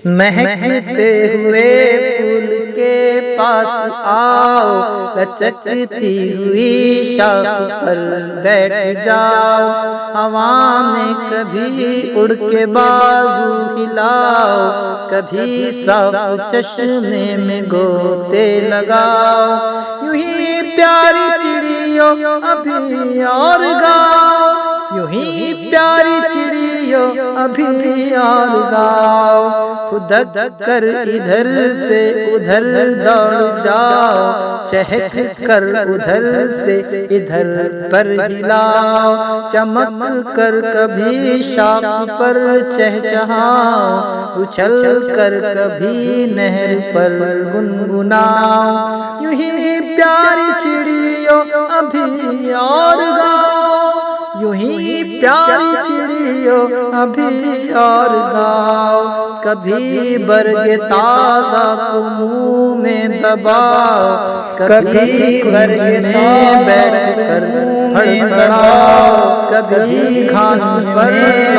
مہکتے ہوئے پھول کے پاس آؤ، لچکتی ہوئی شاخ پر بیٹھ جاؤ، ہوا میں کبھی اڑ کے بازو ہلاؤ، کبھی صاف چشمے میں گوتے لگاؤ، یوں ہی پیاری چڑیو ابھی اور گاؤ، یوں ہی پیاری چڑیو ابھی اور گاؤ، پھدک کر ادھر سے ادھر دوڑ جاؤ، چہک کر ادھر سے ادھر پر ہلاؤ، چمک کر کبھی شاخ پر چہچہاؤ، اچھل کر کبھی نہر پر گنگناؤ، یوں ہی پیاری چڑیو ابھی اور گاؤ، یوں ہی پیاری چڑیو ابھی اور گاؤ، کبھی برگ تازہ کو منہ میں دباؤ، کبھی برگ میں بیٹھ کر پھڑپڑاؤ، کبھی گھاس پر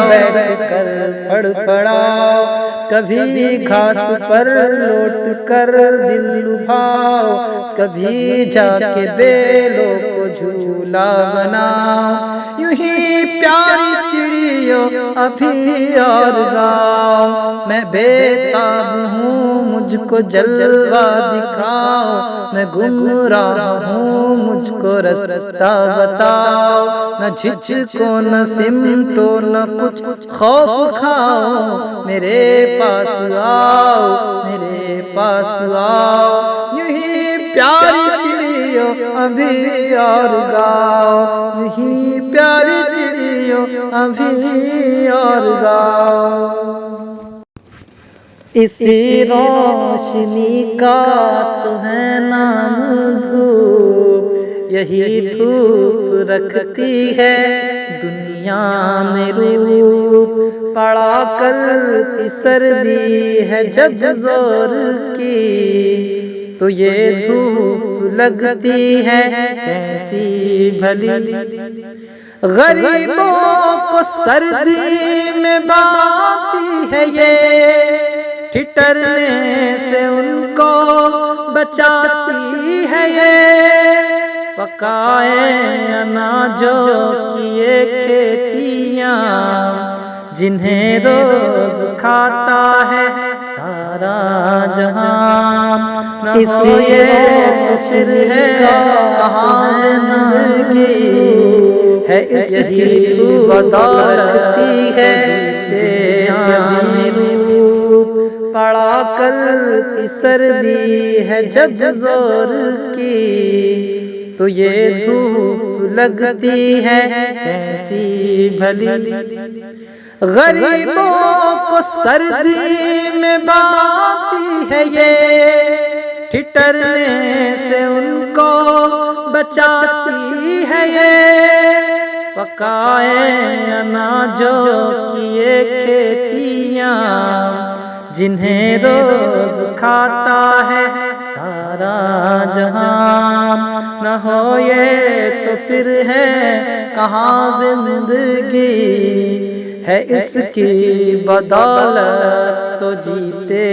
بیٹھ کر پھڑپڑاؤ، کبھی گھاس پر لوٹ کر دل لبھاؤ، کبھی جا کے بیلوں کو جھولا بناؤ، یوں ہی پیاری چڑیو ابھی اور گاؤ، میں بےتاب ہوں مجھ کو جلوہ دکھاؤ، میں گمراہ ہوں مجھ کو رستہ بتاؤ، نہ جھجکو نہ سمٹو نہ کچھ خوف کھاؤ، میرے پاس آؤ میرے پاس آؤ، یوں ہی پیاری چڑیو ابھی اور گاؤ، یوں ہی پیاری چڑیو ابھی اور گاؤ، اس روشنی کا تو ہے نام دھوپ، یہی دھوپ رکھتی ہے دنیا میں روپ، پڑا کرتی سردی ہے جب زور کی، تو یہ دھوپ لگتی ہے کیسی بھلی، غریبوں کو سردی میں باتی ہے یہ، ٹھٹرنے سے ان کو بچاتی ہے یہ، پکائے اناجوں کی یہ کھیتیاں، جنہیں روز کھاتا ہے سارا جہاں، اس لیے پھر ہے کہاں زندگی ہے، اس کی بدولت ہے پڑا کرتی سردی ہے جب زور کی، تو یہ دھوپ لگتی ہے کیسی بھلی، غریبوں کو سردی میں باتی ہے یہ، ٹھٹرنے سے ان کو بچاتی ہے یہ، پکائے اناجوں کی یہ کھیتیاں، جنہیں روز کھاتا ہے سارا جہاں، نہ ہو یہ تو پھر ہے کہاں زندگی ہے، اس کی بدولت تو جیتے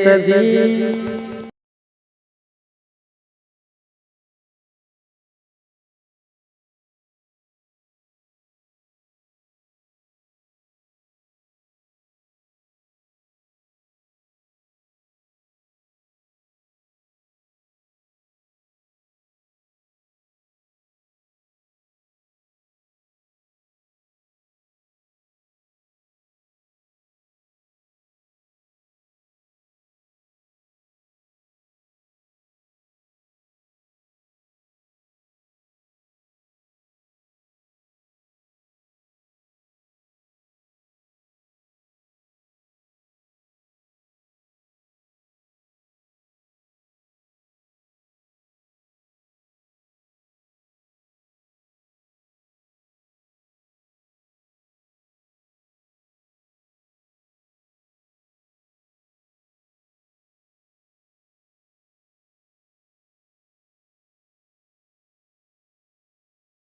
سبھی۔